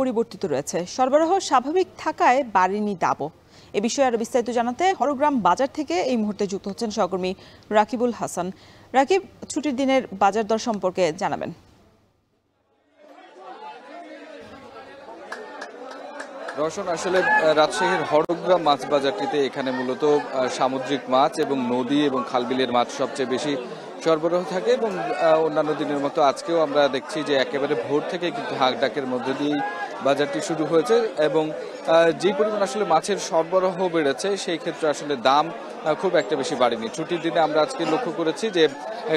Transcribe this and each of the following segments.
পরিবর্তিত রয়েছে। সরবরাহ স্বাভাবিক থাকায় বাড়েনি দামও। এ বিষয়ে আরো বিস্তারিত জানাতে হরগ্রাম বাজার থেকে এই মুহূর্তে যুক্ত হচ্ছেন সহকর্মী রাকিবুল হাসান। রাকিব, ছুটির দিনের বাজার দর সম্পর্কে জানাবেন। রওশন, আসলে রাজশাহীর হরগ্রাম মাছ বাজারটিতে এখানে মূলত সামুদ্রিক মাছ এবং নদী এবং খালবিলের মাছ সবচেয়ে বেশি সরবরাহ থাকে এবং অন্যান্য দিনের মতো আজকেও আমরা দেখছি যে একেবারে ভোর থেকে কিন্তু হাঁক ডাকের মধ্যে দিয়েই বাজারটি শুরু হয়েছে এবং যে পরিমাণ আসলে মাছের সরবরাহ বেড়েছে সেই ক্ষেত্রে আসলে দাম খুব একটা বেশি বাড়েনি। ছুটির দিনে আমরা আজকে লক্ষ্য করেছি যে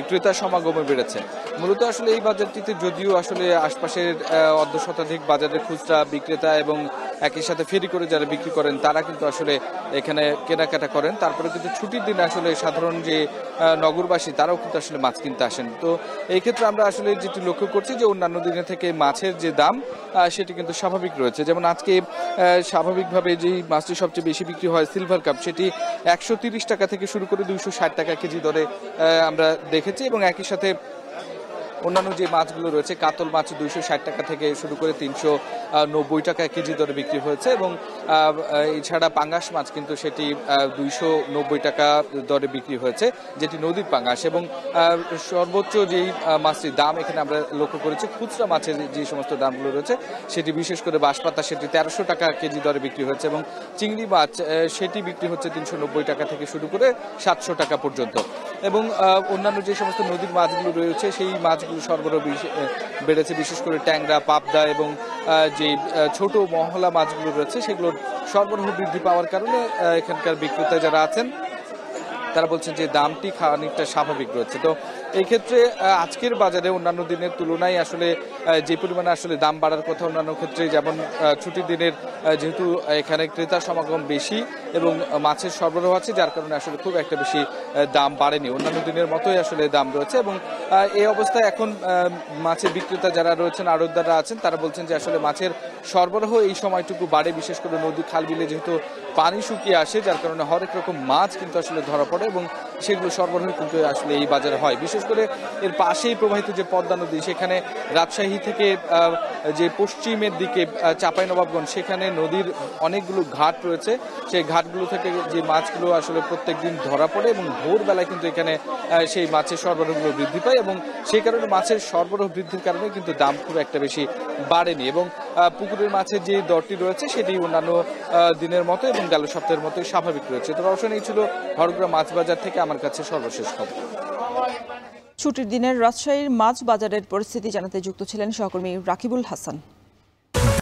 ক্রেতা সমাগমে বেড়েছে। মূলত আসলে এই বাজারটিতে যদিও আসলে আশপাশের অর্ধ শতাধিক বাজারের খুচরা বিক্রেতা এবং একই সাথে ফেরি করে যারা বিক্রি করেন তারা কিন্তু আসলে এখানে কেনাকাটা করেন, তারপরে কিন্তু ছুটির দিনে আসলে সাধারণ যে নগরবাসী তারাও কিন্তু আসলে মাছ কিনতে আসেন। তো এই ক্ষেত্রে আমরা আসলে যেটি লক্ষ্য করছি যে অন্যান্য দিনে থেকে মাছের যে দাম সেটি কিন্তু স্বাভাবিক রয়েছে। যেমন আজকে স্বাভাবিকভাবে যেই মাছটি সবচেয়ে বেশি বিক্রি হয় সিলভার কাপ, সেটি 130 টাকা থেকে শুরু করে 260 টাকা কেজি দরে আমরা দেখেছি এবং একই সাথে অন্যান্য যে মাছগুলো রয়েছে কাতল মাছ 260 টাকা থেকে শুরু করে 390 টাকা কেজি দরে বিক্রি হয়েছে এবং এছাড়া পাঙ্গাস মাছ কিন্তু সেটি 290 টাকা দরে বিক্রি হয়েছে, যেটি নদীর পাঙ্গাস। এবং সর্বোচ্চ যেই মাছটির দাম এখানে আমরা লক্ষ্য করেছি খুচরা মাছের যে সমস্ত দামগুলো রয়েছে সেটি বিশেষ করে বাঁশপাতা সেটি 1300 টাকা কেজি দরে বিক্রি হয়েছে এবং চিংড়ি মাছ সেটি বিক্রি হচ্ছে 390 টাকা থেকে শুরু করে 700 টাকা পর্যন্ত। এবং অন্যান্য যে সমস্ত নদীর মাছগুলো রয়েছে সেই মাছগুলো সরবরাহ বেড়েছে, বিশেষ করে ট্যাংরা, পাবদা এবং যে ছোট মহলা মাছগুলো রয়েছে সেগুলোর সরবরাহ বৃদ্ধি পাওয়ার কারণে এখানকার বিক্রেতা যারা আছেন তারা বলছেন যে দামটি খানিকটা স্বাভাবিক রয়েছে। তো এই ক্ষেত্রে আজকের বাজারে অন্যান্য দিনের তুলনায় আসলে যে পরিমাণে আসলে দাম বাড়ার কথা অন্যান্য ক্ষেত্রে, যেমন ছুটির দিনের যেহেতু এখানে ক্রেতার সমাগম বেশি এবং মাছের সরবরাহ আছে যার কারণে আসলে খুব একটা বেশি দাম বাড়েনি, অন্যান্য দিনের মতোই আসলে দাম রয়েছে। এবং এই অবস্থায় এখন মাছের বিক্রেতা যারা রয়েছেন, আড়তদাররা আছেন, তারা বলছেন যে আসলে মাছের সরবরাহ এই সময়টুকু বাড়ে, বিশেষ করে নদী খালবিলে যেহেতু পানি শুকিয়ে আসে যার কারণে হরেক রকম মাছ কিন্তু আসলে ধরা পড়ে এবং সেগুলো সরবরাহ কিন্তু আসলে এই বাজারে হয়। বিশেষ করে এর পাশেই প্রবাহিত যে পদ্মা নদী, সেখানে রাজশাহী থেকে যে পশ্চিমের দিকে চাঁপাইনবাবগঞ্জ, সেখানে নদীর অনেকগুলো ঘাট রয়েছে, সেই ঘাটগুলো থেকে যে মাছগুলো আসলে প্রত্যেক দিন ধরা পড়ে এবং ভোরবেলায় কিন্তু এখানে সেই মাছের সরবরাহগুলো বৃদ্ধি পায় এবং সেই কারণে মাছের সরবরাহ বৃদ্ধির কারণে কিন্তু দাম খুব একটা বেশি বাড়েনি এবং পুকুরের মাছের যে দরটি রয়েছে সেটি অন্যান্য দিনের মতো এবং গেল সপ্তাহের মতোই স্বাভাবিক রয়েছে। তো রওশন, এই ছিল হরগ্রাম মাছ বাজার থেকে আমার কাছে সর্বশেষ খবর। ছুটির দিনের রাজশাহীর মাছ বাজারের পরিস্থিতি জানাতে যুক্ত ছিলেন সহকর্মী রাকিবুল হাসান।